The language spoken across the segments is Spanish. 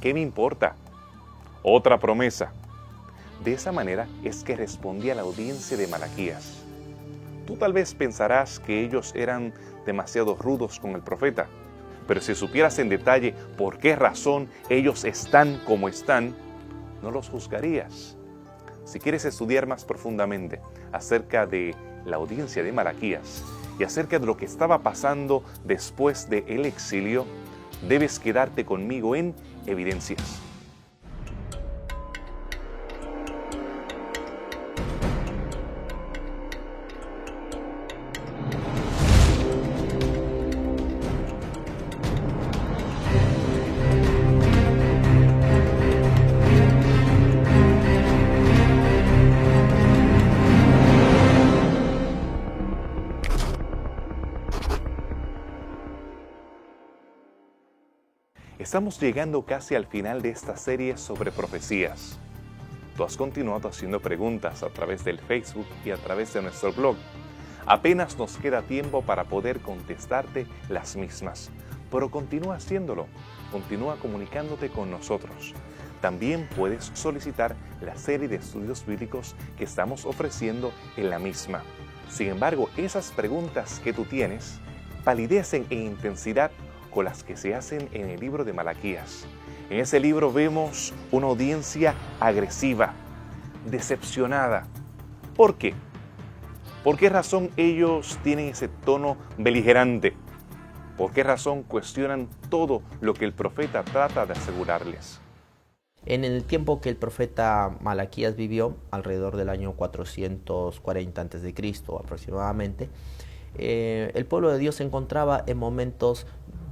¿qué me importa? Otra promesa. De esa manera es que respondía la audiencia de Malaquías. Tú tal vez pensarás que ellos eran demasiado rudos con el profeta, pero si supieras en detalle por qué razón ellos están como están, no los juzgarías. Si quieres estudiar más profundamente acerca de la audiencia de Malaquías y acerca de lo que estaba pasando después del exilio, debes quedarte conmigo en Evidencias. Estamos llegando casi al final de esta serie sobre profecías. Tú has continuado haciendo preguntas a través del Facebook y a través de nuestro blog. Apenas nos queda tiempo para poder contestarte las mismas, pero continúa haciéndolo, continúa comunicándote con nosotros. También puedes solicitar la serie de estudios bíblicos que estamos ofreciendo en la misma. Sin embargo, esas preguntas que tú tienes palidecen en intensidad con las que se hacen en el libro de Malaquías. En ese libro vemos una audiencia agresiva, decepcionada. ¿Por qué? ¿Por qué razón ellos tienen ese tono beligerante? ¿Por qué razón cuestionan todo lo que el profeta trata de asegurarles? En el tiempo que el profeta Malaquías vivió, alrededor del año 440 a.C. aproximadamente, el pueblo de Dios se encontraba en momentos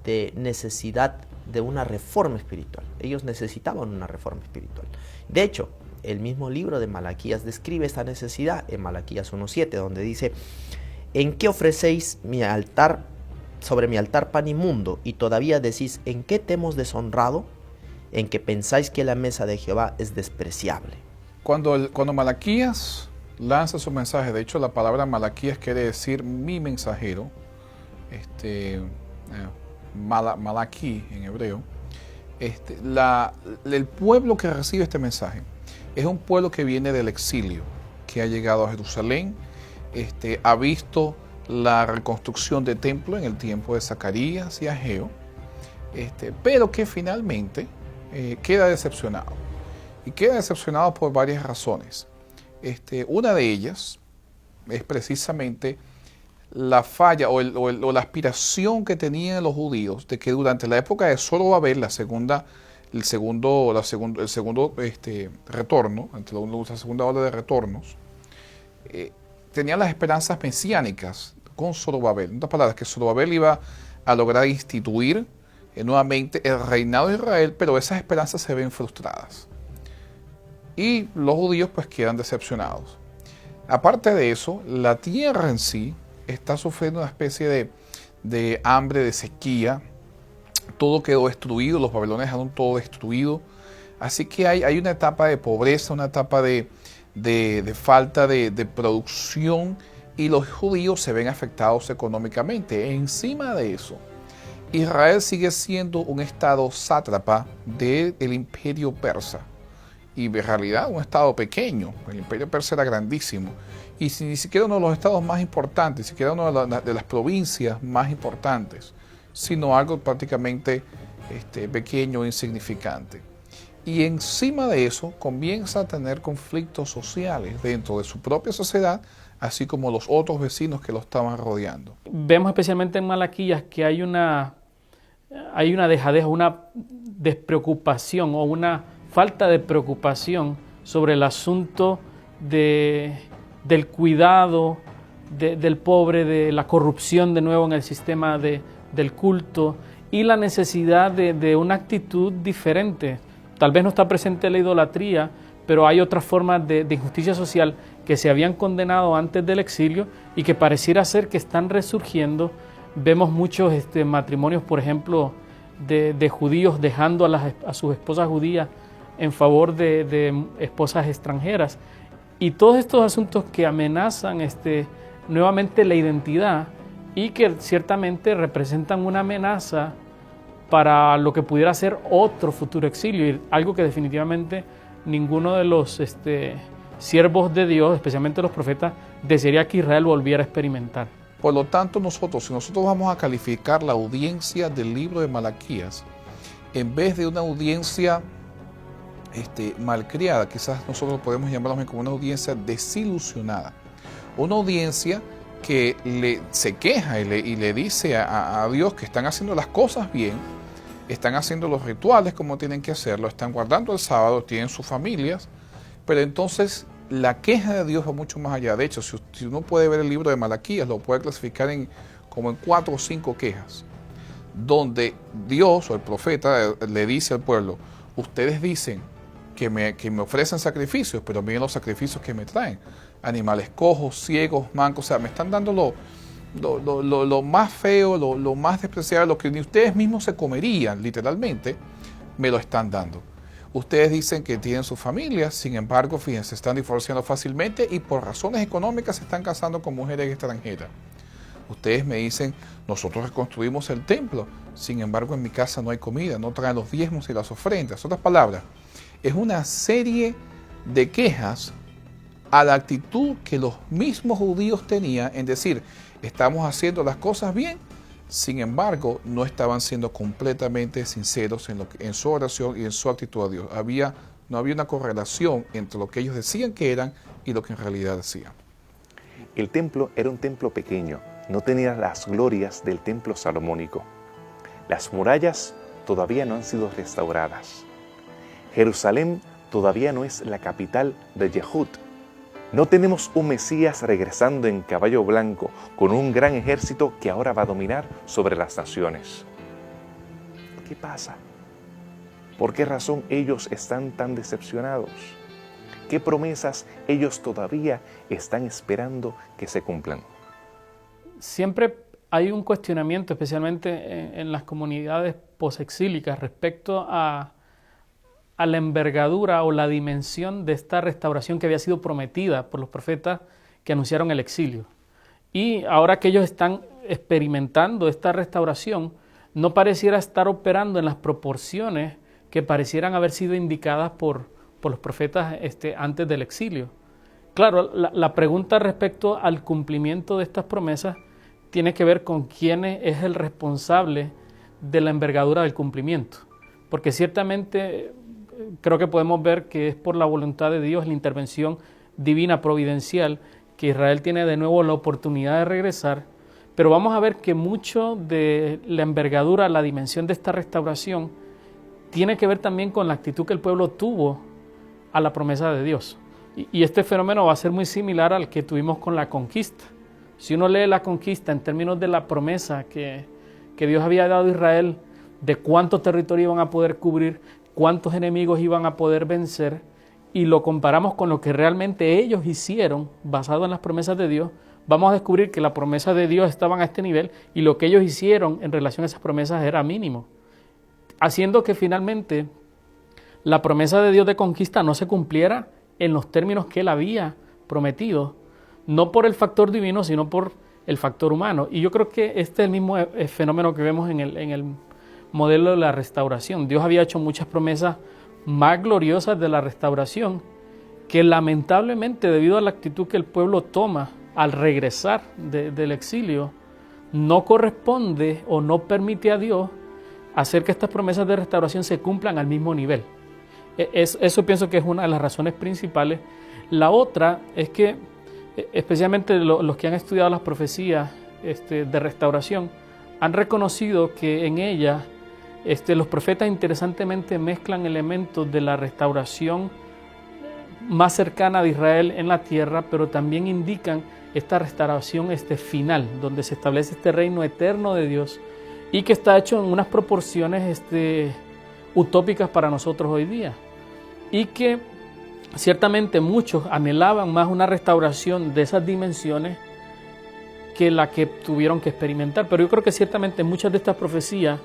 de necesidad de una reforma espiritual. Ellos necesitaban una reforma espiritual. De hecho, el mismo libro de Malaquías describe esta necesidad en Malaquías 1:7, donde dice: ¿en qué ofrecéis sobre mi altar pan inmundo? Y todavía decís: ¿en qué te hemos deshonrado? En que pensáis que la mesa de Jehová es despreciable. Cuando Malaquías lanza su mensaje, de hecho la palabra Malaquías quiere decir mi mensajero, Malaquí en hebreo, el pueblo que recibe este mensaje es un pueblo que viene del exilio, que ha llegado a Jerusalén, ha visto la reconstrucción del templo en el tiempo de Zacarías y Ageo, pero que finalmente queda decepcionado. Y queda decepcionado por varias razones. Una de ellas es precisamente la falla o la aspiración que tenían los judíos de que durante la época de Zorobabel, el segundo retorno, ante la segunda ola de retornos, tenían las esperanzas mesiánicas con Zorobabel. En otras palabras, que Zorobabel iba a lograr instituir nuevamente el reinado de Israel, pero esas esperanzas se ven frustradas. Y los judíos pues quedan decepcionados. Aparte de eso, la tierra en sí está sufriendo una especie de hambre, de sequía. Todo quedó destruido, los babilonios dejaron todo destruido. Así que hay una etapa de pobreza, una etapa de falta de producción, y los judíos se ven afectados económicamente. Encima de eso, Israel sigue siendo un estado sátrapa del imperio persa. Y en realidad un estado pequeño. El imperio persa era grandísimo. Y ni siquiera uno de los estados más importantes, ni siquiera una de las provincias más importantes, sino algo prácticamente pequeño e insignificante. Y encima de eso comienza a tener conflictos sociales dentro de su propia sociedad, así como los otros vecinos que lo estaban rodeando. Vemos especialmente en Malaquías que hay una dejadez, una despreocupación o una falta de preocupación sobre el asunto del cuidado del pobre, de la corrupción de nuevo en el sistema del culto y la necesidad de una actitud diferente. Tal vez no está presente la idolatría, pero hay otras formas de injusticia social que se habían condenado antes del exilio y que pareciera ser que están resurgiendo. Vemos muchos matrimonios, por ejemplo, de judíos dejando a sus esposas judías en favor de esposas extranjeras. Y todos estos asuntos que amenazan nuevamente la identidad y que ciertamente representan una amenaza para lo que pudiera ser otro futuro exilio, y algo que definitivamente ninguno de los siervos de Dios, especialmente los profetas, desearía que Israel volviera a experimentar. Por lo tanto, si nosotros vamos a calificar la audiencia del libro de Malaquías, en vez de una audiencia malcriada, quizás nosotros podemos llamarla como una audiencia desilusionada, una audiencia que se queja y le dice a Dios que están haciendo las cosas bien, están haciendo los rituales como tienen que hacerlo, están guardando el sábado, tienen sus familias, pero entonces la queja de Dios va mucho más allá. De hecho, si uno puede ver el libro de Malaquías, lo puede clasificar como en 4 o 5 quejas, donde Dios o el profeta le dice al pueblo: ustedes dicen que me ofrecen sacrificios, pero miren los sacrificios que me traen: animales cojos, ciegos, mancos. O sea, me están dando lo más feo, lo más despreciable, lo que ni ustedes mismos se comerían, literalmente, me lo están dando. Ustedes dicen que tienen sus familias, sin embargo, fíjense, se están divorciando fácilmente y por razones económicas se están casando con mujeres extranjeras. Ustedes me dicen: nosotros reconstruimos el templo, sin embargo en mi casa no hay comida, no traen los diezmos y las ofrendas. En otras palabras, es una serie de quejas a la actitud que los mismos judíos tenían en decir: estamos haciendo las cosas bien, sin embargo no estaban siendo completamente sinceros en su oración y en su actitud a Dios. No había una correlación entre lo que ellos decían que eran y lo que en realidad decían. El templo era un templo pequeño, no tenía las glorias del templo salomónico. Las murallas todavía no han sido restauradas. Jerusalén todavía no es la capital de Yehud. No tenemos un Mesías regresando en caballo blanco con un gran ejército que ahora va a dominar sobre las naciones. ¿Qué pasa? ¿Por qué razón ellos están tan decepcionados? ¿Qué promesas ellos todavía están esperando que se cumplan? Siempre hay un cuestionamiento, especialmente en las comunidades posexílicas, respecto a la envergadura o la dimensión de esta restauración que había sido prometida por los profetas que anunciaron el exilio. Y ahora que ellos están experimentando esta restauración, no pareciera estar operando en las proporciones que parecieran haber sido indicadas por los profetas antes del exilio. Claro, la pregunta respecto al cumplimiento de estas promesas tiene que ver con quién es el responsable de la envergadura del cumplimiento, porque ciertamente creo que podemos ver que es por la voluntad de Dios, la intervención divina providencial, que Israel tiene de nuevo la oportunidad de regresar, pero vamos a ver que mucho de la envergadura, la dimensión de esta restauración tiene que ver también con la actitud que el pueblo tuvo a la promesa de Dios. Y este fenómeno va a ser muy similar al que tuvimos con la conquista. Si uno lee la conquista en términos de la promesa que Dios había dado a Israel, de cuánto territorio iban a poder cubrir, cuántos enemigos iban a poder vencer, y lo comparamos con lo que realmente ellos hicieron basado en las promesas de Dios, vamos a descubrir que las promesas de Dios estaban a este nivel y lo que ellos hicieron en relación a esas promesas era mínimo, haciendo que finalmente la promesa de Dios de conquista no se cumpliera en los términos que Él había prometido, no por el factor divino, sino por el factor humano. Y yo creo que este es el mismo fenómeno que vemos en el modelo de la restauración. Dios había hecho muchas promesas más gloriosas de la restauración, que lamentablemente, debido a la actitud que el pueblo toma al regresar del exilio, no corresponde o no permite a Dios hacer que estas promesas de restauración se cumplan al mismo nivel. Eso pienso que es una de las razones principales. La otra es que, especialmente los que han estudiado las profecías de restauración, han reconocido que en ellas los profetas interesantemente mezclan elementos de la restauración más cercana de Israel en la tierra, pero también indican esta restauración final, donde se establece este reino eterno de Dios y que está hecho en unas proporciones utópicas para nosotros hoy día. Y que ciertamente muchos anhelaban más una restauración de esas dimensiones que la que tuvieron que experimentar. Pero yo creo que ciertamente muchas de estas profecías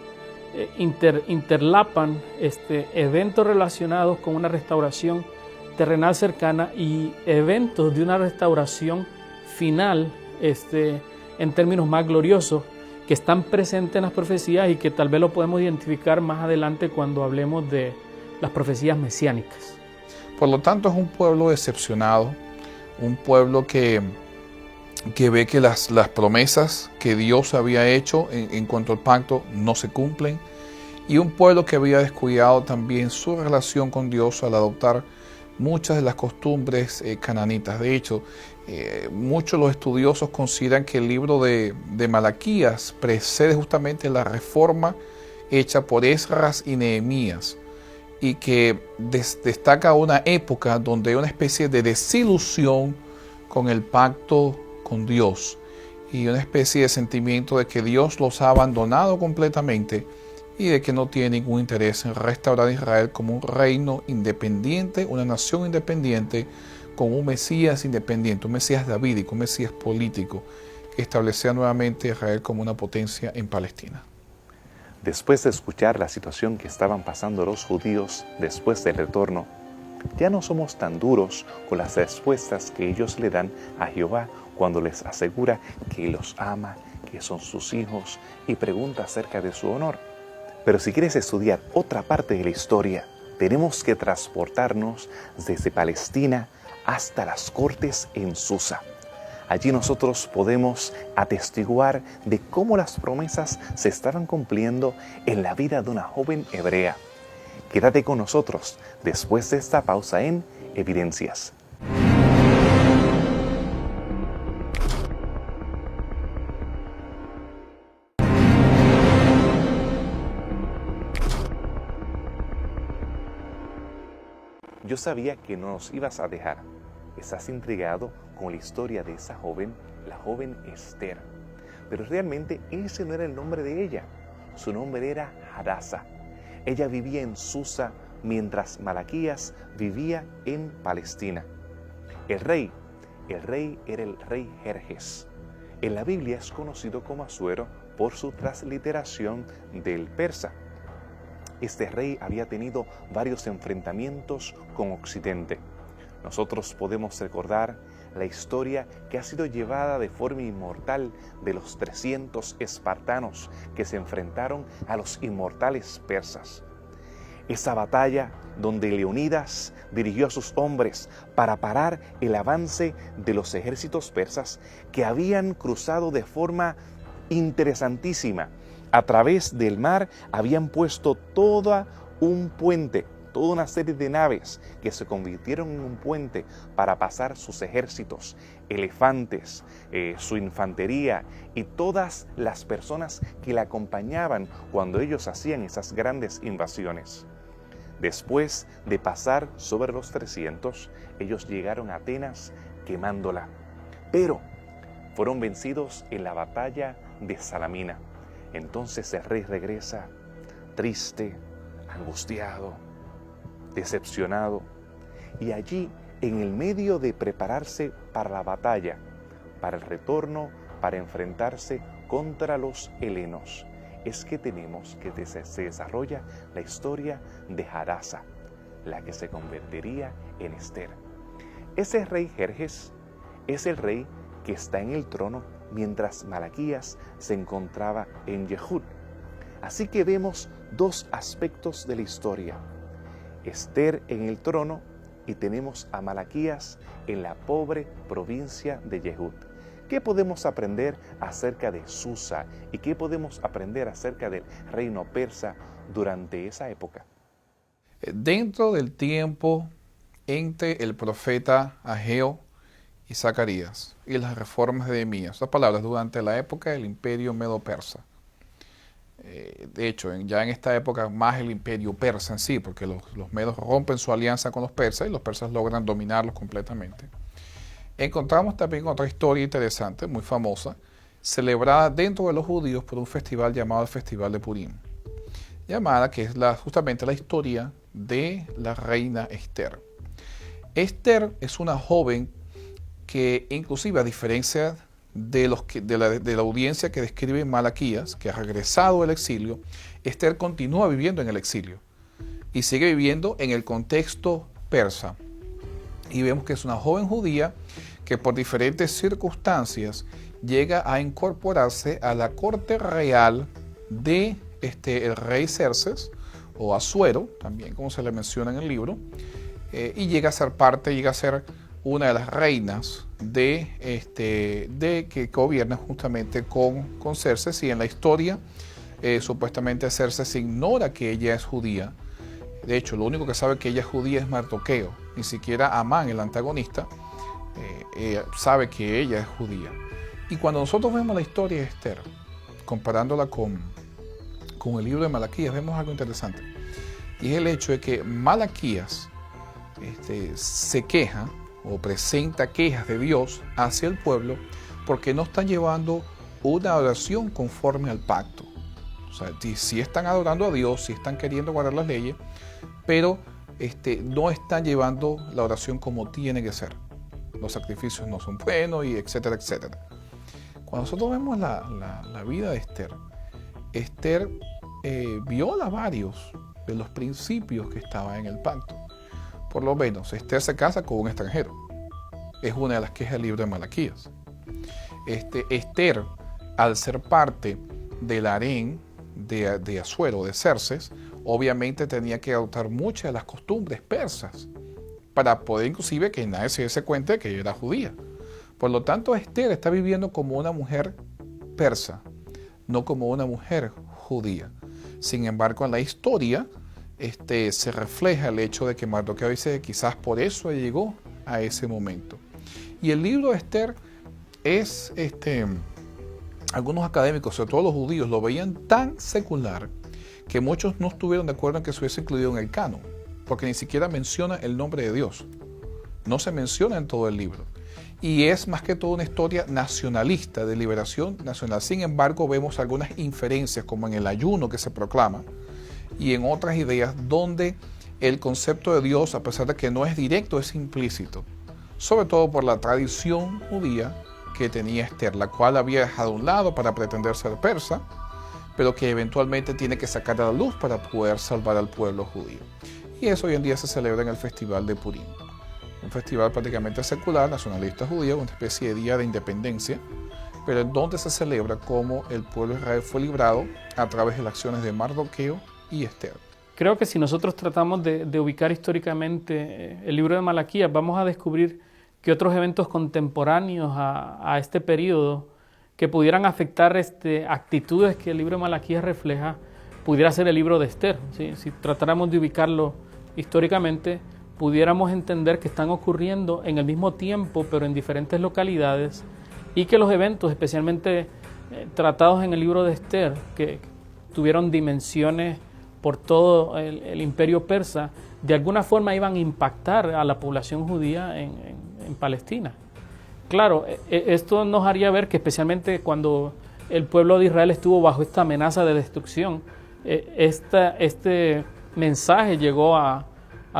interlapan eventos relacionados con una restauración terrenal cercana y eventos de una restauración final en términos más gloriosos, que están presentes en las profecías y que tal vez lo podemos identificar más adelante cuando hablemos de las profecías mesiánicas. Por lo tanto, es un pueblo decepcionado, un pueblo que ve que las promesas que Dios había hecho en cuanto al pacto no se cumplen, y un pueblo que había descuidado también su relación con Dios al adoptar muchas de las costumbres cananitas. De hecho, muchos de los estudiosos consideran que el libro de Malaquías precede justamente la reforma hecha por Esdras y Nehemías, y que destaca una época donde hay una especie de desilusión con el pacto con Dios y una especie de sentimiento de que Dios los ha abandonado completamente y de que no tiene ningún interés en restaurar a Israel como un reino independiente, una nación independiente, con un Mesías independiente, un Mesías davídico, un Mesías político, que establecía nuevamente a Israel como una potencia en Palestina. Después de escuchar la situación que estaban pasando los judíos después del retorno, ya no somos tan duros con las respuestas que ellos le dan a Jehová cuando les asegura que los ama, que son sus hijos, y pregunta acerca de su honor. Pero si quieres estudiar otra parte de la historia, tenemos que transportarnos desde Palestina hasta las cortes en Susa. Allí nosotros podemos atestiguar de cómo las promesas se estaban cumpliendo en la vida de una joven hebrea. Quédate con nosotros después de esta pausa en Evidencias. Yo sabía que no nos ibas a dejar. Estás intrigado con la historia de esa joven, la joven Esther. Pero realmente ese no era el nombre de ella. Su nombre era Hadasa. Ella vivía en Susa mientras Malaquías vivía en Palestina. El rey era el rey Jerjes. En la Biblia es conocido como Asuero por su transliteración del persa. Este rey había tenido varios enfrentamientos con Occidente. Nosotros podemos recordar la historia que ha sido llevada de forma inmortal de los 300 espartanos que se enfrentaron a los inmortales persas. Esa batalla donde Leonidas dirigió a sus hombres para parar el avance de los ejércitos persas que habían cruzado de forma interesantísima. A través del mar habían puesto todo un puente, toda una serie de naves que se convirtieron en un puente para pasar sus ejércitos, elefantes, su infantería y todas las personas que la acompañaban cuando ellos hacían esas grandes invasiones. Después de pasar sobre los 300, ellos llegaron a Atenas quemándola, pero fueron vencidos en la batalla de Salamina. Entonces el rey regresa triste, angustiado, decepcionado, y allí, en el medio de prepararse para la batalla, para el retorno, para enfrentarse contra los helenos, es que tenemos que se desarrolla la historia de Hadasa, la que se convertiría en Esther. Ese rey Jerjes es el rey que está en el trono mientras Malaquías se encontraba en Yehud. Así que vemos dos aspectos de la historia: Esther en el trono y tenemos a Malaquías en la pobre provincia de Yehud. ¿Qué podemos aprender acerca de Susa y qué podemos aprender acerca del reino persa durante esa época? Dentro del tiempo entre el profeta Ageo y Zacarías y las reformas de Nehemías, estas palabras, durante la época del imperio medo-persa. De hecho, ya en esta época más el imperio persa en sí, porque los medos rompen su alianza con los persas y los persas logran dominarlos completamente. Encontramos también otra historia interesante, muy famosa, celebrada dentro de los judíos por un festival llamado el Festival de Purim, llamada que es justamente la historia de la reina Esther. Esther es una joven que, inclusive, a diferencia de la audiencia que describe Malaquías, que ha regresado del exilio, Esther continúa viviendo en el exilio y sigue viviendo en el contexto persa. Y vemos que es una joven judía que por diferentes circunstancias llega a incorporarse a la corte real de el rey Xerxes, o Asuero, también como se le menciona en el libro, y llega a ser una de las reinas de que gobierna justamente con Xerxes. Y en la historia supuestamente Xerxes ignora que ella es judía. De hecho, lo único que sabe que ella es judía es Mardoqueo. Ni siquiera Amán, el antagonista, sabe que ella es judía. Y cuando nosotros vemos la historia de Esther, comparándola con el libro de Malaquías, vemos algo interesante. Y es el hecho de que Malaquías se queja o presenta quejas de Dios hacia el pueblo porque no están llevando una oración conforme al pacto. O sea, sí están adorando a Dios, sí están queriendo guardar las leyes, pero no están llevando la oración como tiene que ser. Los sacrificios no son buenos, y etcétera, etcétera. Cuando nosotros vemos la vida de Esther viola varios de los principios que estaban en el pacto. Por lo menos, Esther se casa con un extranjero. Es una de las quejas del libro de Malaquías. Esther, al ser parte del harén de Asuero, de Xerxes, obviamente tenía que adoptar muchas de las costumbres persas para poder inclusive que nadie se diese cuenta de que ella era judía. Por lo tanto, Esther está viviendo como una mujer persa, no como una mujer judía. Sin embargo, en la historia se refleja el hecho de que Mardoqueo dice que quizás por eso llegó a ese momento. Y el libro de Esther es, algunos académicos, sobre todo los judíos, lo veían tan secular que muchos no estuvieron de acuerdo en que se hubiese incluido en el canon, porque ni siquiera menciona el nombre de Dios. No se menciona en todo el libro. Y es más que todo una historia nacionalista, de liberación nacional. Sin embargo, vemos algunas inferencias, como en el ayuno que se proclama, y en otras ideas donde el concepto de Dios, a pesar de que no es directo, es implícito. Sobre todo por la tradición judía que tenía Esther, la cual había dejado a un lado para pretender ser persa, pero que eventualmente tiene que sacar a la luz para poder salvar al pueblo judío. Y eso hoy en día se celebra en el Festival de Purim. Un festival prácticamente secular, nacionalista judío, una especie de día de independencia, pero en donde se celebra cómo el pueblo de Israel fue librado a través de las acciones de Mardoqueo y Esther. Creo que si nosotros tratamos de ubicar históricamente el libro de Malaquías, vamos a descubrir que otros eventos contemporáneos a este periodo que pudieran afectar actitudes que el libro de Malaquías refleja, pudiera ser el libro de Esther. ¿Sí? Si tratáramos de ubicarlo históricamente, pudiéramos entender que están ocurriendo en el mismo tiempo, pero en diferentes localidades, y que los eventos, especialmente tratados en el libro de Esther, que tuvieron dimensiones por todo el imperio persa, de alguna forma iban a impactar a la población judía en Palestina. Claro, esto nos haría ver que especialmente cuando el pueblo de Israel estuvo bajo esta amenaza de destrucción, este mensaje llegó a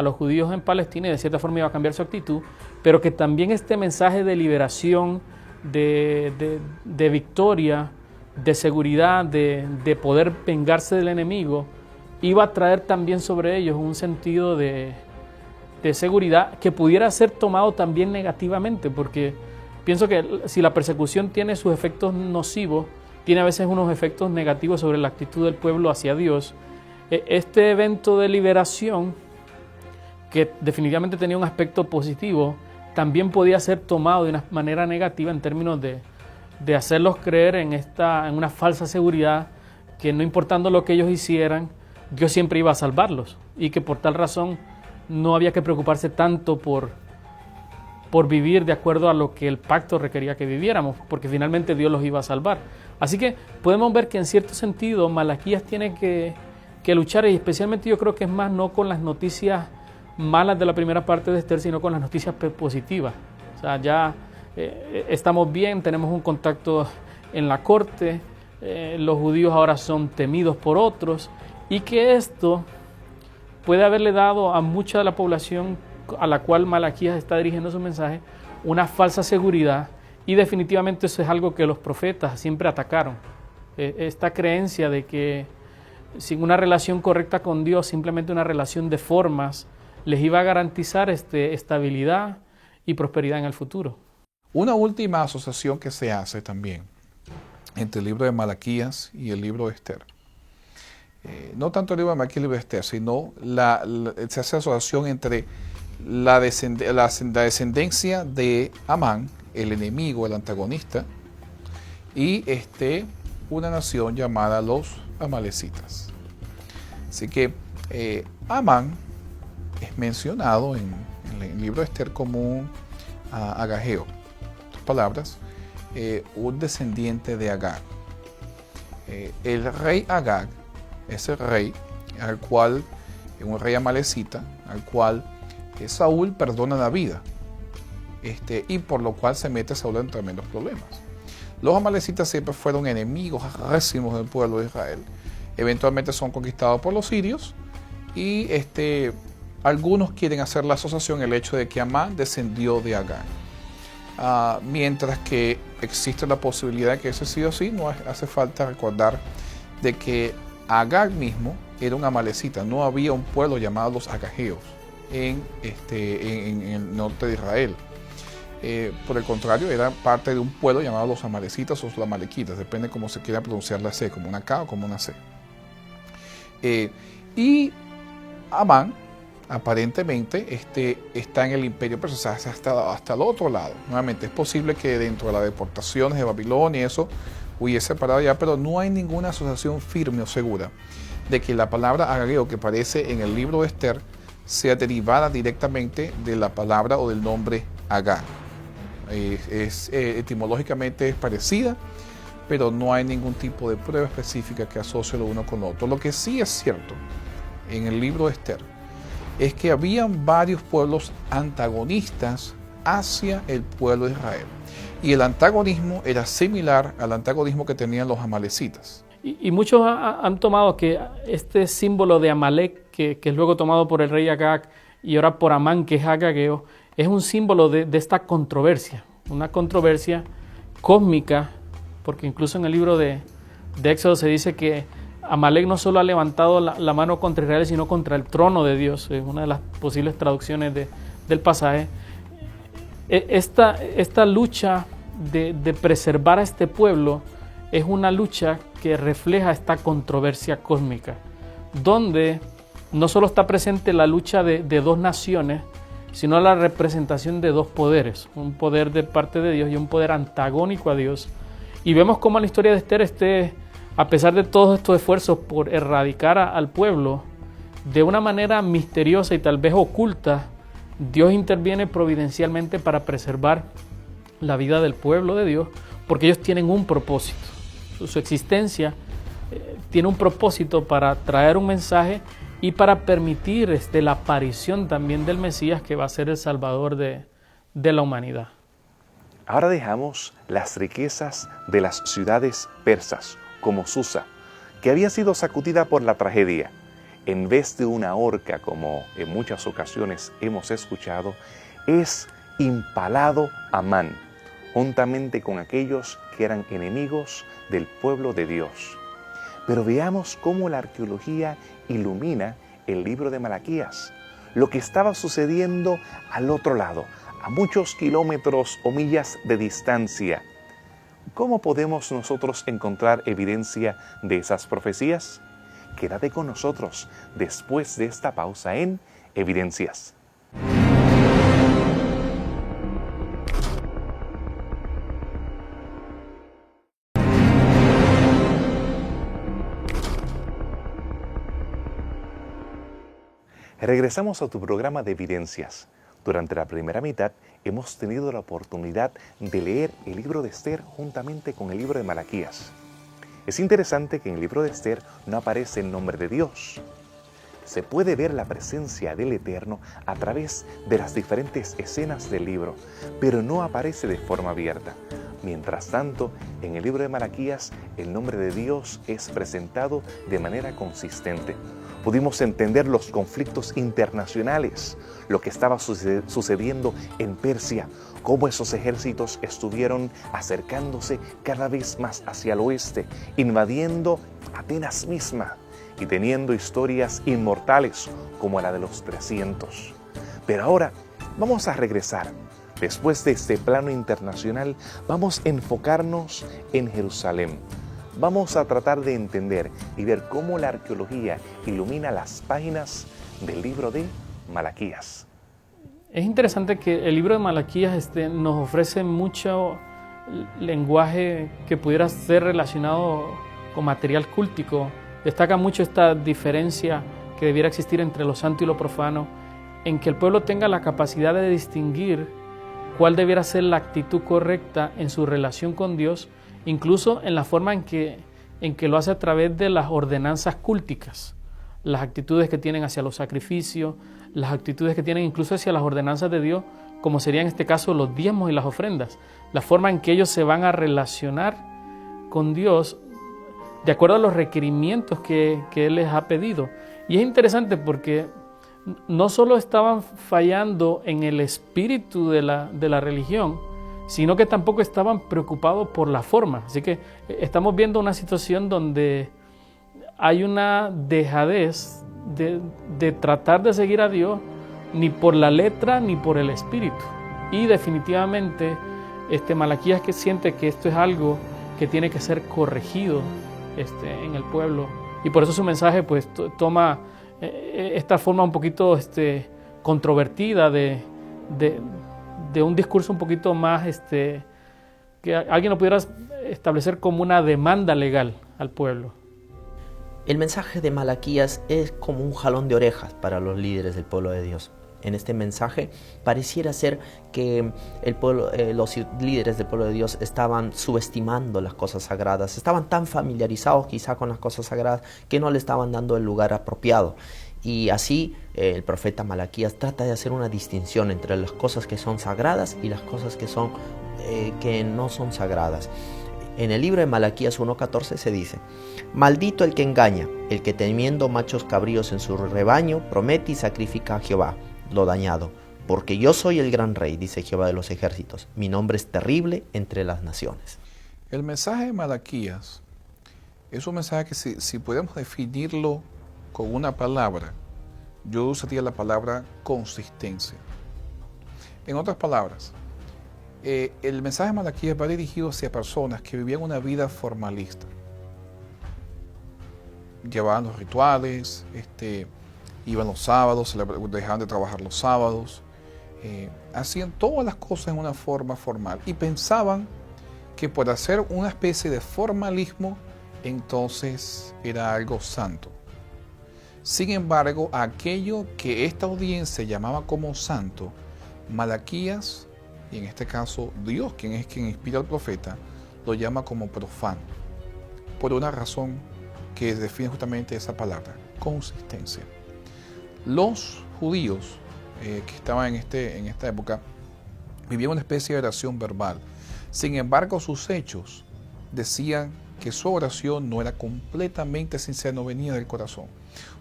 los judíos en Palestina y de cierta forma iba a cambiar su actitud, pero que también este mensaje de liberación, de victoria, de seguridad, de poder vengarse del enemigo, iba a traer también sobre ellos un sentido de seguridad que pudiera ser tomado también negativamente, porque pienso que si la persecución tiene sus efectos nocivos, tiene a veces unos efectos negativos sobre la actitud del pueblo hacia Dios. Este evento de liberación, que definitivamente tenía un aspecto positivo, también podía ser tomado de una manera negativa en términos de hacerlos creer en una falsa seguridad, que no importando lo que ellos hicieran, Dios siempre iba a salvarlos, y que por tal razón no había que preocuparse tanto por vivir de acuerdo a lo que el pacto requería que viviéramos, porque finalmente Dios los iba a salvar. Así que podemos ver que en cierto sentido Malaquías tiene que luchar, y especialmente yo creo que es más no con las noticias malas de la primera parte de Esther, sino con las noticias positivas. O sea, ya estamos bien, tenemos un contacto en la corte, los judíos ahora son temidos por otros, y que esto puede haberle dado a mucha de la población a la cual Malaquías está dirigiendo su mensaje una falsa seguridad, y definitivamente eso es algo que los profetas siempre atacaron. Esta creencia de que sin una relación correcta con Dios, simplemente una relación de formas, les iba a garantizar estabilidad y prosperidad en el futuro. Una última asociación que se hace también entre el libro de Malaquías y el libro de Esther. No tanto el libro de Malaquías y el libro de Esther, sino se hace asociación entre la descendencia de Amán, el enemigo, el antagonista, y una nación llamada los amalecitas. Así que Amán es mencionado en el libro de Esther como un agageo. En otras palabras, un descendiente de Agag. El rey Agag es el rey al cual, un rey amalecita, al cual Saúl perdona la vida, y por lo cual se mete Saúl en tremendos problemas. Los amalecitas siempre fueron enemigos acérrimos del pueblo de Israel. Eventualmente son conquistados por los sirios y algunos quieren hacer la asociación el hecho de que Amán descendió de Agag. Mientras que existe la posibilidad de que eso sea así, no hace falta recordar de que Agag mismo era un amalecita. No había un pueblo llamado los agageos en el norte de Israel. Por el contrario, era parte de un pueblo llamado los amalecitas o los amalequitas, depende cómo se quiera pronunciar la C, como una K o como una C. Y Amán aparentemente está en el imperio persa, hasta el otro lado. Nuevamente, es posible que dentro de las deportaciones de Babilonia y eso hubiese parado ya, pero no hay ninguna asociación firme o segura de que la palabra agageo que aparece en el libro de Esther sea derivada directamente de la palabra o del nombre Agag. Etimológicamente es parecida, pero no hay ningún tipo de prueba específica que asocie lo uno con lo otro. Lo que sí es cierto en el libro de Esther es que habían varios pueblos antagonistas hacia el pueblo de Israel. Y el antagonismo era similar al antagonismo que tenían los amalecitas. Y muchos han tomado que este símbolo de Amalek, que es luego tomado por el rey Agag y ahora por Amán, que es agageo, es un símbolo de esta controversia, una controversia cósmica, porque incluso en el libro de Éxodo se dice que Amalek no solo ha levantado la mano contra Israel, sino contra el trono de Dios. Es una de las posibles traducciones del pasaje. Esta lucha de preservar a este pueblo es una lucha que refleja esta controversia cósmica, donde no solo está presente la lucha de dos naciones, sino la representación de dos poderes, un poder de parte de Dios y un poder antagónico a Dios. Y vemos cómo en la historia de Esther, a pesar de todos estos esfuerzos por erradicar al pueblo, de una manera misteriosa y tal vez oculta, Dios interviene providencialmente para preservar la vida del pueblo de Dios, porque ellos tienen un propósito. Su existencia tiene un propósito para traer un mensaje y para permitir la aparición también del Mesías, que va a ser el Salvador de la humanidad. Ahora dejamos las riquezas de las ciudades persas, como Susa, que había sido sacudida por la tragedia. En vez de una horca, como en muchas ocasiones hemos escuchado, es impalado Amán, juntamente con aquellos que eran enemigos del pueblo de Dios. Pero veamos cómo la arqueología ilumina el libro de Malaquías, lo que estaba sucediendo al otro lado, a muchos kilómetros o millas de distancia. ¿Cómo podemos nosotros encontrar evidencia de esas profecías? Quédate con nosotros después de esta pausa en Evidencias. Regresamos a tu programa de Evidencias. Durante la primera mitad hemos tenido la oportunidad de leer el libro de Esther juntamente con el libro de Malaquías. Es interesante que en el libro de Esther no aparece el nombre de Dios. Se puede ver la presencia del Eterno a través de las diferentes escenas del libro, pero no aparece de forma abierta. Mientras tanto, en el libro de Malaquías, el nombre de Dios es presentado de manera consistente. Pudimos entender los conflictos internacionales, lo que estaba sucediendo en Persia, cómo esos ejércitos estuvieron acercándose cada vez más hacia el oeste, invadiendo Atenas misma y teniendo historias inmortales como la de los 300. Pero ahora vamos a regresar. Después de este plano internacional, vamos a enfocarnos en Jerusalén. Vamos a tratar de entender y ver cómo la arqueología ilumina las páginas del libro de Malaquías. Es interesante que el libro de Malaquías nos ofrece mucho lenguaje que pudiera ser relacionado con material cúltico. Destaca mucho esta diferencia que debiera existir entre lo santo y lo profano, en que el pueblo tenga la capacidad de distinguir cuál debiera ser la actitud correcta en su relación con Dios, incluso en la forma en que lo hace a través de las ordenanzas cúlticas, las actitudes que tienen hacia los sacrificios, las actitudes que tienen incluso hacia las ordenanzas de Dios, como sería en este caso los diezmos y las ofrendas, la forma en que ellos se van a relacionar con Dios de acuerdo a los requerimientos que Él les ha pedido. Y es interesante porque no solo estaban fallando en el espíritu de la religión, sino que tampoco estaban preocupados por la forma. Así que estamos viendo una situación donde hay una dejadez de tratar de seguir a Dios ni por la letra ni por el espíritu. Y definitivamente Malaquías que siente que esto es algo que tiene que ser corregido en el pueblo. Y por eso su mensaje pues toma esta forma un poquito controvertida de un discurso un poquito más que alguien lo pudiera establecer como una demanda legal al pueblo. El mensaje de Malaquías es como un jalón de orejas para los líderes del pueblo de Dios. En este mensaje pareciera ser que los líderes del pueblo de Dios estaban subestimando las cosas sagradas, estaban tan familiarizados quizá con las cosas sagradas que no le estaban dando el lugar apropiado. Y así el profeta Malaquías trata de hacer una distinción entre las cosas que son sagradas y las cosas que no son sagradas. En el libro de Malaquías 1:14 se dice: maldito el que engaña, el que temiendo machos cabríos en su rebaño promete y sacrifica a Jehová lo dañado, porque yo soy el gran rey, dice Jehová de los ejércitos, mi nombre es terrible entre las naciones. El mensaje de Malaquías es un mensaje que si podemos definirlo con una palabra, yo usaría la palabra consistencia. En otras palabras, el mensaje de Malaquías va dirigido hacia personas que vivían una vida formalista. Llevaban los rituales, iban los sábados, dejaban de trabajar los sábados, hacían todas las cosas en una forma formal y pensaban que por hacer una especie de formalismo, entonces era algo santo. Sin embargo, aquello que esta audiencia llamaba como santo, Malaquías, y en este caso Dios, quien inspira al profeta, lo llama como profano, por una razón que define justamente esa palabra, consistencia. Los judíos que estaban en esta época vivían una especie de oración verbal. Sin embargo, sus hechos decían que su oración no era completamente sincera, no venía del corazón.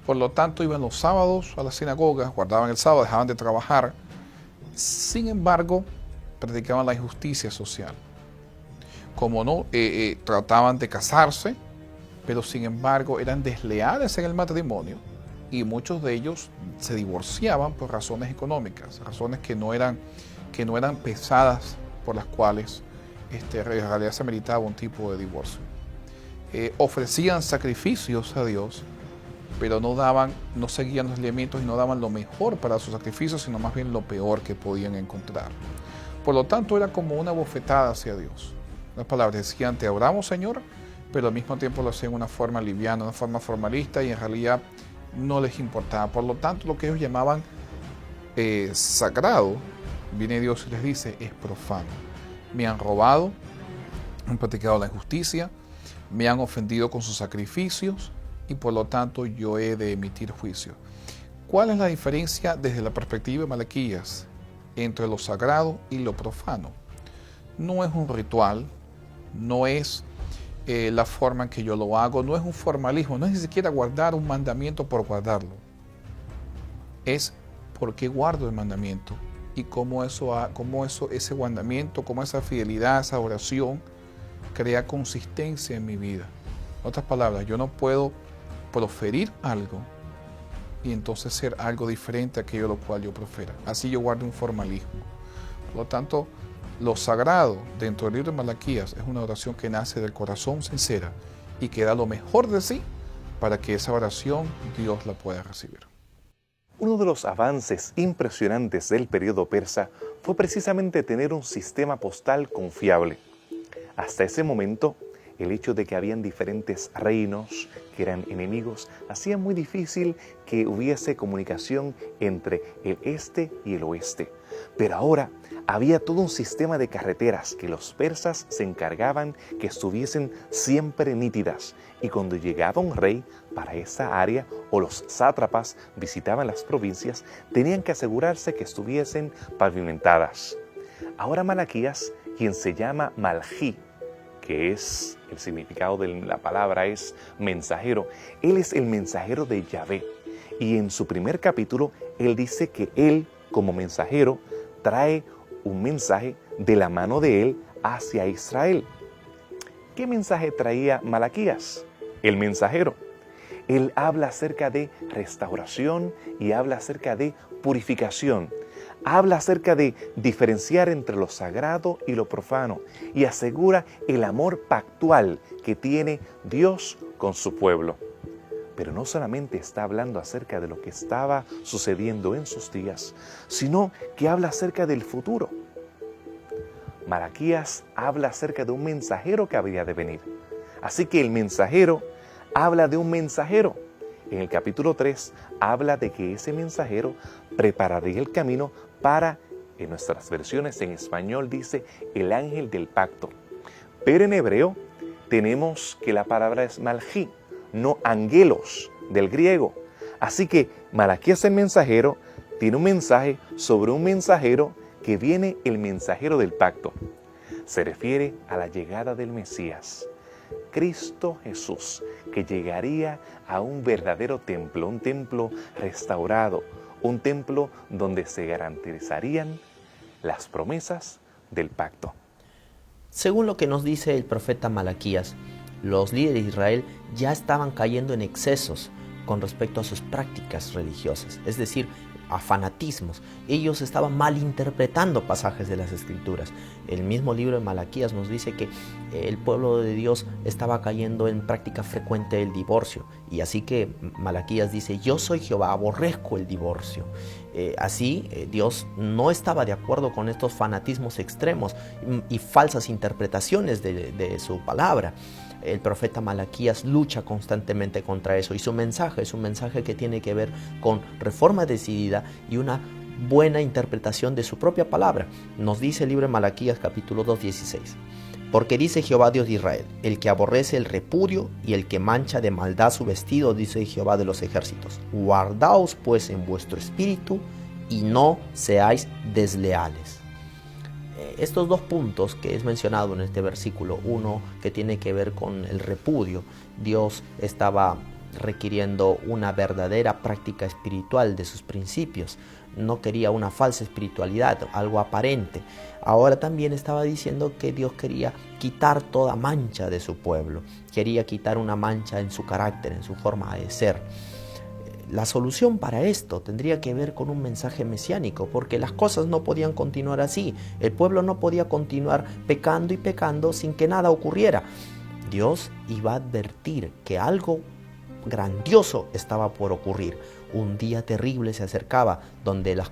Por lo tanto, iban los sábados a las sinagogas, guardaban el sábado, dejaban de trabajar. Sin embargo, practicaban la injusticia social. Como no, trataban de casarse, pero sin embargo eran desleales en el matrimonio y muchos de ellos se divorciaban por razones económicas, razones que no eran pesadas por las cuales en realidad se meritaba un tipo de divorcio. Ofrecían sacrificios a Dios, pero no seguían los elementos y no daban lo mejor para sus sacrificios, sino más bien lo peor que podían encontrar. Por lo tanto, era como una bofetada hacia Dios. Las palabras decían: te adoramos, Señor, pero al mismo tiempo lo hacían de una forma liviana, una forma formalista, y en realidad no les importaba. Por lo tanto, lo que ellos llamaban sagrado, viene Dios y les dice, es profano. Me han robado, han practicado la injusticia, me han ofendido con sus sacrificios, y por lo tanto yo he de emitir juicio. ¿Cuál es la diferencia desde la perspectiva de Malaquías entre lo sagrado y lo profano? No es un ritual, no es la forma en que yo lo hago, no es un formalismo, no es ni siquiera guardar un mandamiento por guardarlo. Es por qué guardo el mandamiento y cómo ese mandamiento, cómo esa fidelidad, esa oración crea consistencia en mi vida. En otras palabras, yo no puedo proferir algo y entonces ser algo diferente a aquello lo cual yo profera. Así yo guardo un formalismo. Por lo tanto, lo sagrado dentro del libro de Malaquías es una oración que nace del corazón sincera y que da lo mejor de sí para que esa oración Dios la pueda recibir. Uno de los avances impresionantes del periodo persa fue precisamente tener un sistema postal confiable. Hasta ese momento, el hecho de que habían diferentes reinos que eran enemigos hacía muy difícil que hubiese comunicación entre el este y el oeste. Pero ahora había todo un sistema de carreteras que los persas se encargaban que estuviesen siempre nítidas, y cuando llegaba un rey para esa área o los sátrapas visitaban las provincias, tenían que asegurarse que estuviesen pavimentadas. Ahora Malaquías, quien se llama Maljí, que es el significado de la palabra es mensajero, él es el mensajero de Yahvé, y en su primer capítulo él dice que él como mensajero trae un mensaje de la mano de él hacia Israel. ¿Qué mensaje traía Malaquías? El mensajero. Él habla acerca de restauración y habla acerca de purificación. Habla acerca de diferenciar entre lo sagrado y lo profano y asegura el amor pactual que tiene Dios con su pueblo. Pero no solamente está hablando acerca de lo que estaba sucediendo en sus días, sino que habla acerca del futuro. Malaquías habla acerca de un mensajero que habría de venir. Así que el mensajero habla de un mensajero. En el capítulo 3 habla de que ese mensajero prepararía el camino para, en nuestras versiones en español dice, el ángel del pacto. Pero en hebreo tenemos que la palabra es maljí, no angelos, del griego. Así que Malaquías el mensajero tiene un mensaje sobre un mensajero que viene el mensajero del pacto. Se refiere a la llegada del Mesías, Cristo Jesús, que llegaría a un verdadero templo, un templo restaurado, un templo donde se garantizarían las promesas del pacto. Según lo que nos dice el profeta Malaquías, los líderes de Israel ya estaban cayendo en excesos con respecto a sus prácticas religiosas, es decir, a fanatismos. Ellos estaban malinterpretando pasajes de las Escrituras. El mismo libro de Malaquías nos dice que el pueblo de Dios estaba cayendo en práctica frecuente del divorcio. Y así que Malaquías dice, yo soy Jehová, aborrezco el divorcio. Dios no estaba de acuerdo con estos fanatismos extremos y falsas interpretaciones de su palabra. El profeta Malaquías lucha constantemente contra eso y su mensaje es un mensaje que tiene que ver con reforma decidida y una buena interpretación de su propia palabra. Nos dice el libro de Malaquías capítulo 2, 16. Porque dice Jehová Dios de Israel, el que aborrece el repudio y el que mancha de maldad su vestido, dice Jehová de los ejércitos. Guardaos pues en vuestro espíritu y no seáis desleales. Estos dos puntos que es mencionado en este versículo, uno que tiene que ver con el repudio, Dios estaba requiriendo una verdadera práctica espiritual de sus principios, no quería una falsa espiritualidad, algo aparente. Ahora también estaba diciendo que Dios quería quitar toda mancha de su pueblo, quería quitar una mancha en su carácter, en su forma de ser. La solución para esto tendría que ver con un mensaje mesiánico, porque las cosas no podían continuar así. El pueblo no podía continuar pecando y pecando sin que nada ocurriera. Dios iba a advertir que algo grandioso estaba por ocurrir. Un día terrible se acercaba donde los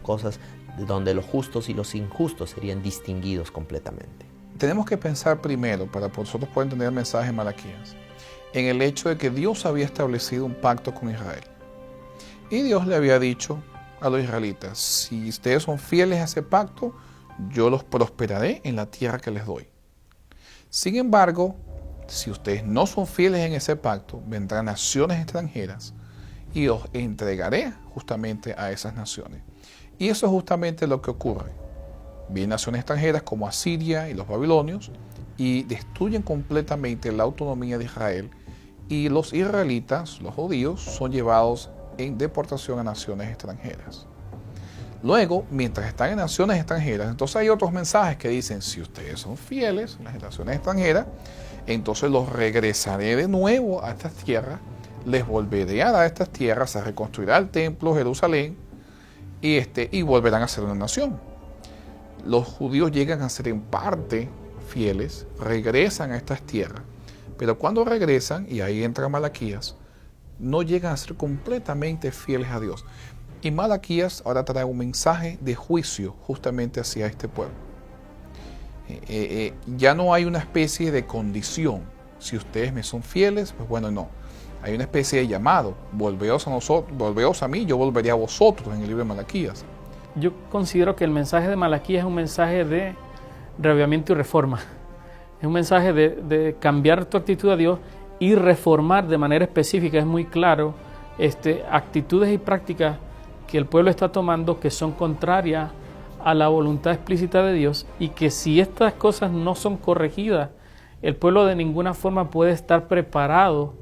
justos y los injustos serían distinguidos completamente. Tenemos que pensar primero, para nosotros poder entender el mensaje de Malaquías, en el hecho de que Dios había establecido un pacto con Israel. Y Dios le había dicho a los israelitas, si ustedes son fieles a ese pacto, yo los prosperaré en la tierra que les doy. Sin embargo, si ustedes no son fieles en ese pacto, vendrán naciones extranjeras y os entregaré justamente a esas naciones. Y eso es justamente lo que ocurre. Vienen naciones extranjeras como Asiria y los babilonios y destruyen completamente la autonomía de Israel, y los israelitas, los judíos, son llevados en deportación a naciones extranjeras. Luego, mientras están en naciones extranjeras, entonces hay otros mensajes que dicen, si ustedes son fieles en las naciones extranjeras, entonces los regresaré de nuevo a estas tierras, les volveré a dar estas tierras, se reconstruirá el templo, Jerusalén, y volverán a ser una nación. los judíos llegan a ser en parte fieles, regresan a estas tierras, pero cuando regresan, y ahí entra Malaquías, no llegan a ser completamente fieles a Dios. Y Malaquías ahora trae un mensaje de juicio justamente hacia este pueblo. Ya no hay una especie de condición. Si ustedes me son fieles, pues bueno, no. Hay una especie de llamado. Volveos a nosotros, volveos a mí, yo volveré a vosotros, en el libro de Malaquías. Yo considero que el mensaje de Malaquías es un mensaje de reavivamiento y reforma. Es un mensaje de cambiar tu actitud a Dios y reformar de manera específica. Es muy claro actitudes y prácticas que el pueblo está tomando que son contrarias a la voluntad explícita de Dios, y que si estas cosas no son corregidas, el pueblo de ninguna forma puede estar preparado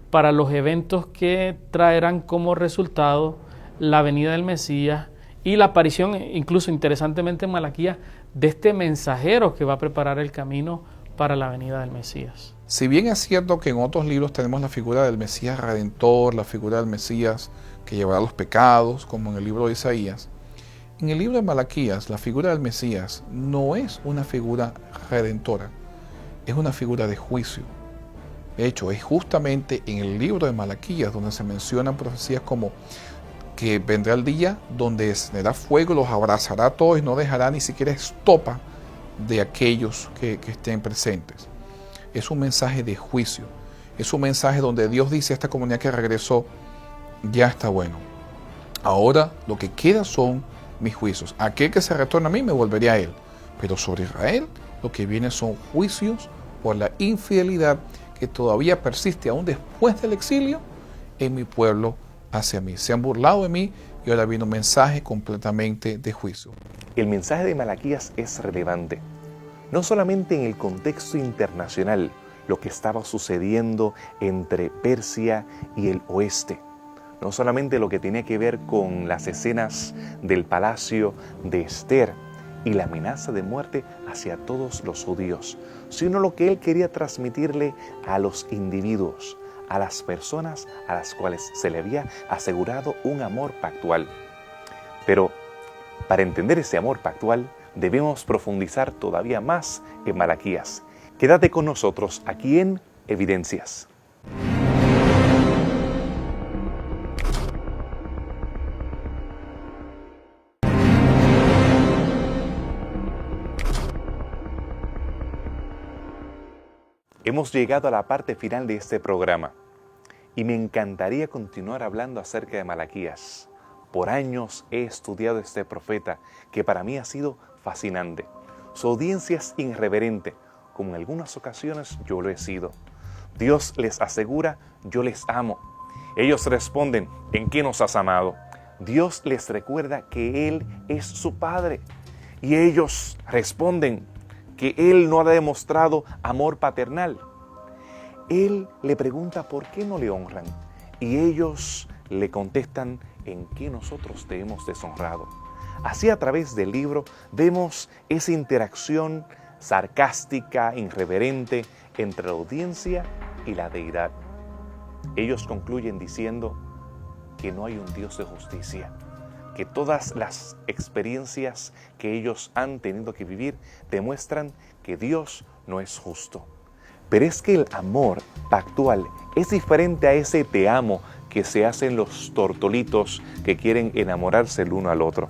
para los eventos que traerán como resultado la venida del Mesías y la aparición, incluso interesantemente en Malaquías, de este mensajero que va a preparar el camino para la venida del Mesías. Si bien es cierto que en otros libros tenemos la figura del Mesías Redentor, la figura del Mesías que llevará los pecados, como en el libro de Isaías, en el libro de Malaquías la figura del Mesías no es una figura redentora, es una figura de juicio. De hecho, es justamente en el libro de Malaquías donde se mencionan profecías como que vendrá el día donde descenderá fuego, los abrazará a todos y no dejará ni siquiera estopa de aquellos que estén presentes. Es un mensaje de juicio, es un mensaje donde Dios dice a esta comunidad que regresó: ya está bueno, ahora lo que queda son mis juicios. Aquel que se retorna a mí, me volveré a él. Pero sobre Israel lo que viene son juicios por la infidelidad que todavía persiste aún después del exilio en mi pueblo hacia mí. Se han burlado de mí y ahora viene un mensaje completamente de juicio. El mensaje de Malaquías es relevante, no solamente en el contexto internacional, lo que estaba sucediendo entre Persia y el oeste, no solamente lo que tenía que ver con las escenas del palacio de Esther y la amenaza de muerte hacia todos los judíos, sino lo que él quería transmitirle a los individuos, a las personas a las cuales se le había asegurado un amor pactual. Pero para entender ese amor pactual debemos profundizar todavía más en Malaquías. Quédate con nosotros aquí en Evidencias. Hemos llegado a la parte final de este programa y me encantaría continuar hablando acerca de Malaquías. Por años he estudiado este profeta que para mí ha sido fascinante. Su audiencia es irreverente, como en algunas ocasiones yo lo he sido. Dios les asegura: yo les amo. Ellos responden: ¿en qué nos has amado? Dios les recuerda que Él es su Padre. Y ellos responden que Él no ha demostrado amor paternal. Él le pregunta por qué no le honran, y ellos le contestan: ¿en qué nosotros te hemos deshonrado? Así, a través del libro vemos esa interacción sarcástica, irreverente entre la audiencia y la deidad. Ellos concluyen diciendo que no hay un Dios de justicia, que todas las experiencias que ellos han tenido que vivir demuestran que Dios no es justo. Pero es que el amor pactual es diferente a ese te amo que se hacen los tortolitos que quieren enamorarse el uno al otro.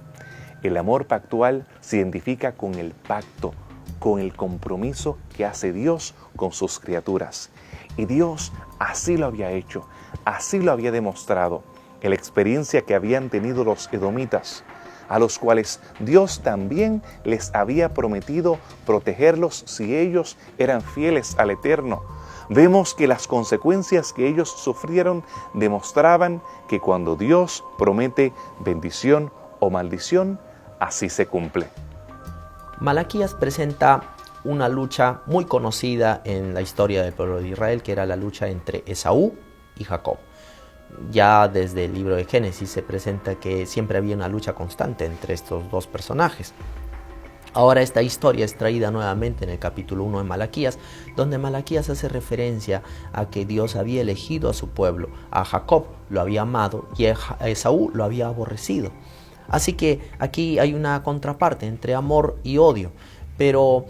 El amor pactual se identifica con el pacto, con el compromiso que hace Dios con sus criaturas. Y Dios así lo había hecho, así lo había demostrado en la experiencia que habían tenido los edomitas, a los cuales Dios también les había prometido protegerlos si ellos eran fieles al Eterno. Vemos que las consecuencias que ellos sufrieron demostraban que cuando Dios promete bendición o maldición, así se cumple. Malaquías presenta una lucha muy conocida en la historia del pueblo de Israel, que era la lucha entre Esaú y Jacob. Ya desde el libro de Génesis se presenta que siempre había una lucha constante entre estos dos personajes. Ahora esta historia es traída nuevamente en el capítulo 1 de Malaquías, donde Malaquías hace referencia a que Dios había elegido a su pueblo. A Jacob lo había amado y a Esaú lo había aborrecido. Así que aquí hay una contraparte entre amor y odio, pero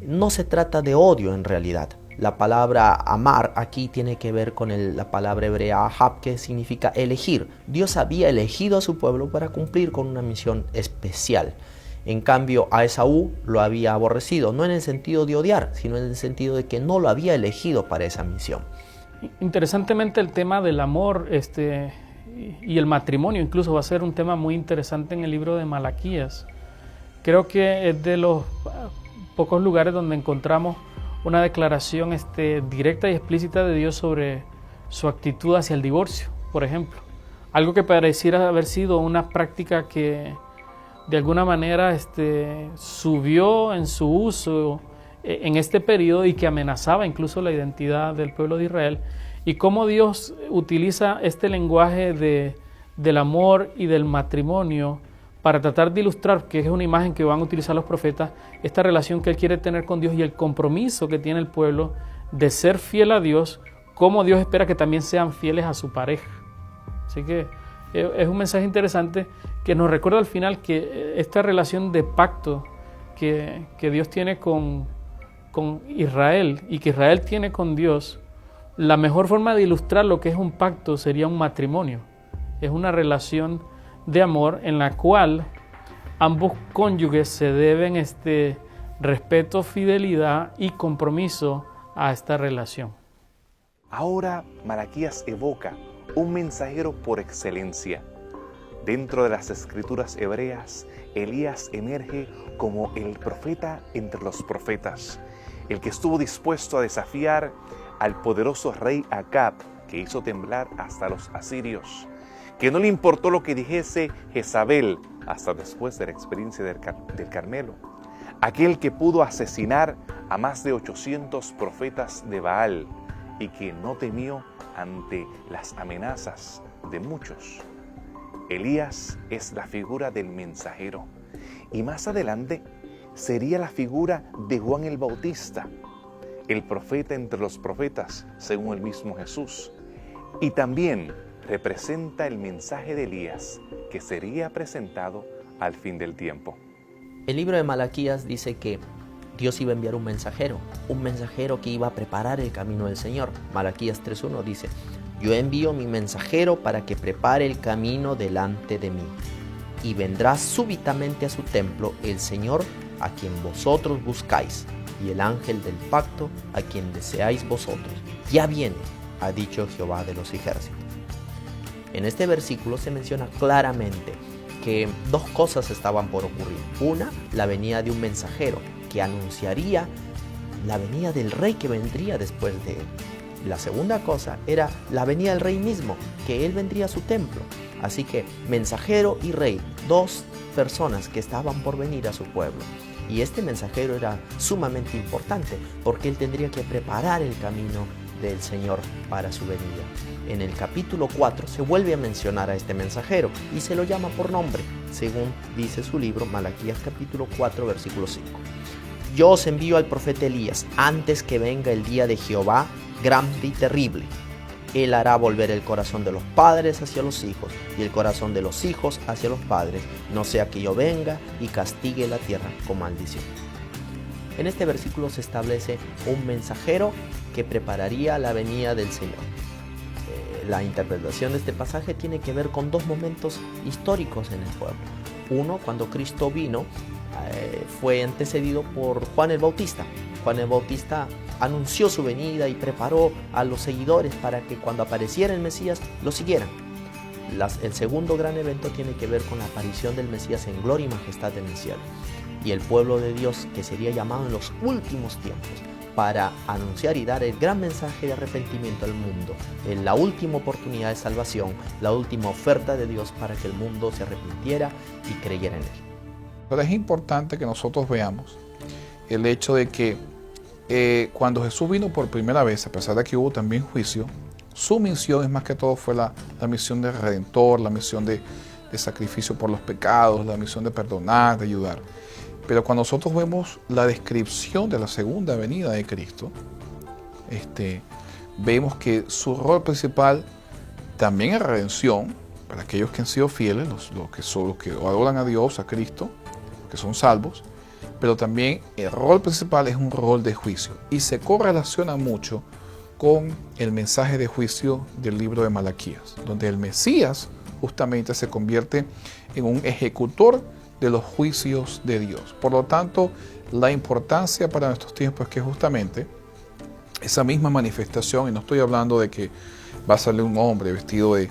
no se trata de odio en realidad. La palabra amar aquí tiene que ver con la palabra hebrea ahab, que significa elegir. Dios había elegido a su pueblo para cumplir con una misión especial. En cambio, a Esaú lo había aborrecido, no en el sentido de odiar, sino en el sentido de que no lo había elegido para esa misión. Interesantemente, el tema del amor y el matrimonio incluso va a ser un tema muy interesante en el libro de Malaquías. Creo que es de los pocos lugares donde encontramos una declaración directa y explícita de Dios sobre su actitud hacia el divorcio, por ejemplo. Algo que pareciera haber sido una práctica que de alguna manera subió en su uso en este periodo y que amenazaba incluso la identidad del pueblo de Israel, y cómo Dios utiliza este lenguaje del amor y del matrimonio para tratar de ilustrar, que es una imagen que van a utilizar los profetas, esta relación que Él quiere tener con Dios y el compromiso que tiene el pueblo de ser fiel a Dios, como Dios espera que también sean fieles a su pareja. Así que es un mensaje interesante que nos recuerda al final que esta relación de pacto que Dios tiene con Israel y que Israel tiene con Dios, la mejor forma de ilustrar lo que es un pacto sería un matrimonio. Es una relación de amor en la cual ambos cónyuges se deben respeto, fidelidad y compromiso a esta relación. Ahora Malaquías evoca un mensajero por excelencia. Dentro de las escrituras hebreas, Elías emerge como el profeta entre los profetas, el que estuvo dispuesto a desafiar al poderoso rey Acab, que hizo temblar hasta los asirios, que no le importó lo que dijese Jezabel hasta después de la experiencia del Carmelo, aquel que pudo asesinar a más de 800 profetas de Baal y que no temió ante las amenazas de muchos. Elías es la figura del mensajero y más adelante sería la figura de Juan el Bautista, el profeta entre los profetas, según el mismo Jesús, y también representa el mensaje de Elías que sería presentado al fin del tiempo. El libro de Malaquías dice que Dios iba a enviar un mensajero que iba a preparar el camino del Señor. Malaquías 3:1 dice: yo envío mi mensajero para que prepare el camino delante de mí. Y vendrá súbitamente a su templo el Señor a quien vosotros buscáis, y el ángel del pacto a quien deseáis vosotros. Ya viene, ha dicho Jehová de los ejércitos. En este versículo se menciona claramente que dos cosas estaban por ocurrir. Una, la venida de un mensajero que anunciaría la venida del rey que vendría después de él. La segunda cosa era la venida del rey mismo, que él vendría a su templo. Así que mensajero y rey, dos personas que estaban por venir a su pueblo. Y este mensajero era sumamente importante porque él tendría que preparar el camino del Señor para su venida. En el capítulo 4 se vuelve a mencionar a este mensajero y se lo llama por nombre, según dice su libro Malaquías capítulo 4 versículo 5. Yo os envío al profeta Elías antes que venga el día de Jehová grande y terrible. Él hará volver el corazón de los padres hacia los hijos y el corazón de los hijos hacia los padres, no sea que yo venga y castigue la tierra con maldición. En este versículo se establece un mensajero que prepararía la venida del Señor. La interpretación de este pasaje tiene que ver con dos momentos históricos en el pueblo. Uno, cuando Cristo vino, fue antecedido por Juan el Bautista. Juan el Bautista anunció su venida y preparó a los seguidores para que cuando apareciera el Mesías lo siguieran. El segundo gran evento tiene que ver con la aparición del Mesías en gloria y majestad en el cielo. Y el pueblo de Dios que sería llamado en los últimos tiempos para anunciar y dar el gran mensaje de arrepentimiento al mundo, en la última oportunidad de salvación, la última oferta de Dios para que el mundo se arrepintiera y creyera en él. Pero es importante que nosotros veamos el hecho de que cuando Jesús vino por primera vez, a pesar de que hubo también juicio, su misión es más que todo fue la misión de Redentor, la misión de sacrificio por los pecados, la misión de perdonar, de ayudar. Pero cuando nosotros vemos la descripción de la segunda venida de Cristo, vemos que su rol principal también es redención, para aquellos que han sido fieles, los que adoran a Dios, a Cristo, que son salvos, pero también el rol principal es un rol de juicio y se correlaciona mucho con el mensaje de juicio del libro de Malaquías, donde el Mesías justamente se convierte en un ejecutor de los juicios de Dios. Por lo tanto, la importancia para nuestros tiempos es que justamente esa misma manifestación, y no estoy hablando de que va a salir un hombre vestido de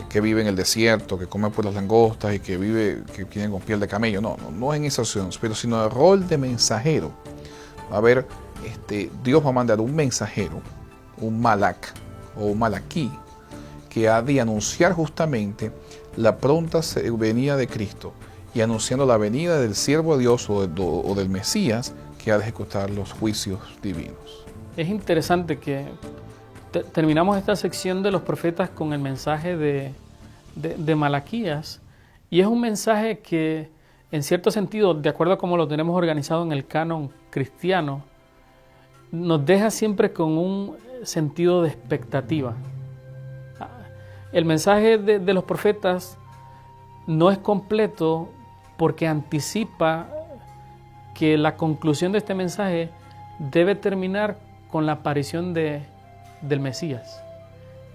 que vive en el desierto, que come por las langostas y que viene con piel de camello, no en esa opción, pero sino el rol de mensajero. Va a haber, Dios va a mandar un mensajero, un malak o un malaquí, que ha de anunciar justamente la pronta venida de Cristo y anunciando la venida del siervo de Dios o del Mesías que ha de ejecutar los juicios divinos. Es interesante que terminamos esta sección de los profetas con el mensaje de Malaquías, y es un mensaje que en cierto sentido, de acuerdo a cómo lo tenemos organizado en el canon cristiano, nos deja siempre con un sentido de expectativa. El mensaje de los profetas no es completo porque anticipa que la conclusión de este mensaje debe terminar con la aparición del Mesías.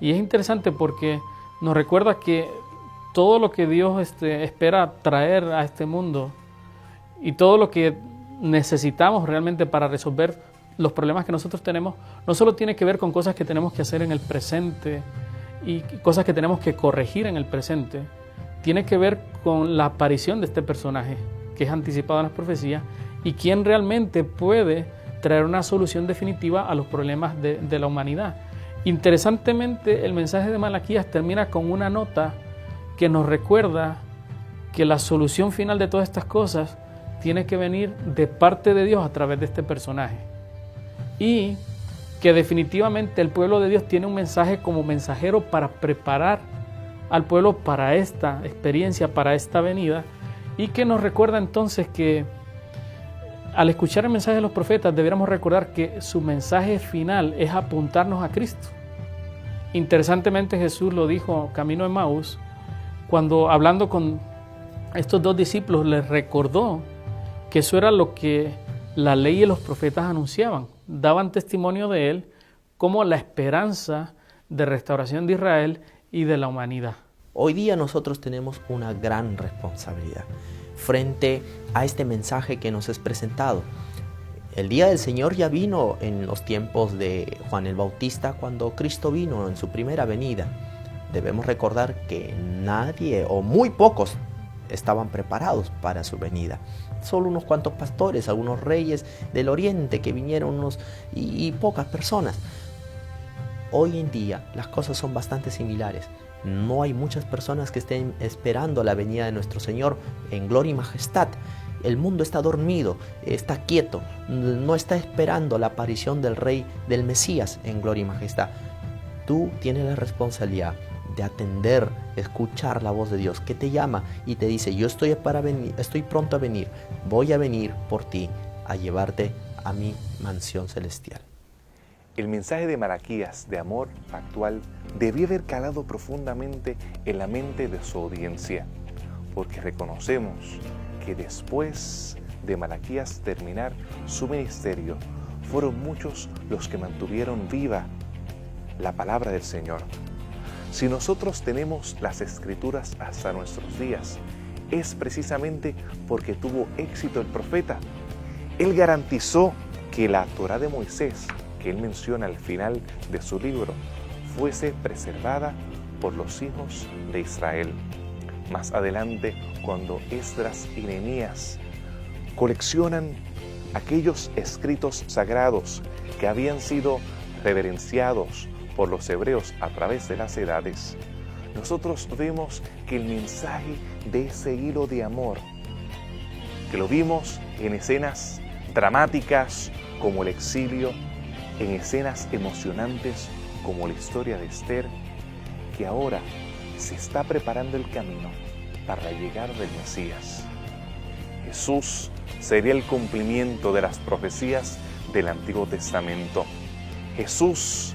Y es interesante porque nos recuerda que todo lo que Dios espera traer a este mundo y todo lo que necesitamos realmente para resolver los problemas que nosotros tenemos, no solo tiene que ver con cosas que tenemos que hacer en el presente y cosas que tenemos que corregir en el presente, tiene que ver con la aparición de este personaje que es anticipado en las profecías y quien realmente puede traer una solución definitiva a los problemas de la humanidad. Interesantemente, el mensaje de Malaquías termina con una nota que nos recuerda que la solución final de todas estas cosas tiene que venir de parte de Dios a través de este personaje. Y que definitivamente el pueblo de Dios tiene un mensaje como mensajero para preparar al pueblo para esta experiencia, para esta venida, y que nos recuerda entonces que al escuchar el mensaje de los profetas debiéramos recordar que su mensaje final es apuntarnos a Cristo. Interesantemente Jesús lo dijo camino de Emaús, cuando hablando con estos dos discípulos les recordó que eso era lo que la ley y los profetas anunciaban, daban testimonio de él como la esperanza de restauración de Israel y de la humanidad. Hoy día nosotros tenemos una gran responsabilidad frente a este mensaje que nos es presentado. El día del Señor ya vino en los tiempos de Juan el Bautista, cuando Cristo vino en su primera venida. Debemos recordar que nadie o muy pocos estaban preparados para su venida. Solo unos cuantos pastores, algunos reyes del oriente que vinieron y pocas personas. Hoy en día las cosas son bastante similares. No hay muchas personas que estén esperando la venida de nuestro Señor en gloria y majestad. El mundo está dormido, está quieto, no está esperando la aparición del Rey, del Mesías en gloria y majestad. Tú tienes la responsabilidad de atender, escuchar la voz de Dios que te llama y te dice: yo estoy pronto a venir, voy a venir por ti a llevarte a mi mansión celestial. El mensaje de Malaquías de amor actual debió haber calado profundamente en la mente de su audiencia, porque reconocemos que después de Malaquías terminar su ministerio, fueron muchos los que mantuvieron viva la palabra del Señor. Si nosotros tenemos las Escrituras hasta nuestros días, es precisamente porque tuvo éxito el profeta. Él garantizó que la Torá de Moisés, que él menciona al final de su libro, fuese preservada por los hijos de Israel. Más adelante, cuando Esdras y Nehemías coleccionan aquellos escritos sagrados que habían sido reverenciados por los hebreos a través de las edades, nosotros vemos que el mensaje de ese hilo de amor, que lo vimos en escenas dramáticas como el exilio, en escenas emocionantes como la historia de Esther, que ahora se está preparando el camino para la llegada del Mesías. Jesús sería el cumplimiento de las profecías del Antiguo Testamento. Jesús,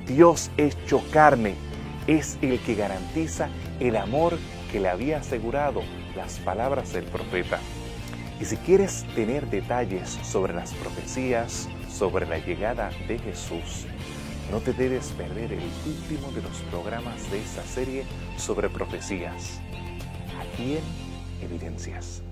Dios hecho carne, es el que garantiza el amor que le había asegurado las palabras del profeta. Y si quieres tener detalles sobre las profecías, sobre la llegada de Jesús, no te debes perder el último de los programas de esta serie sobre profecías, aquí en Evidencias.